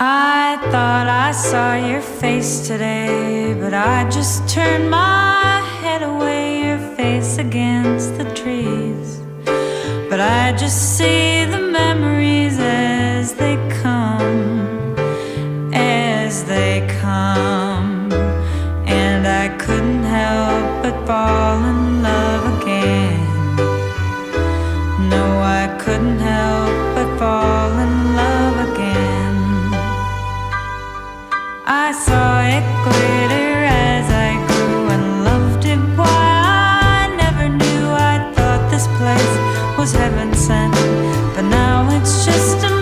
I thought I saw your face today, but I just turned my head away, your face against the trees. But I just see the memories as they come, as they come. And I couldn't help but fall in love again. No, I couldn't help but fall in love again. I saw it glitter as I grew and loved it. Why I never knew. I thought this place was heaven sent, but now it's just a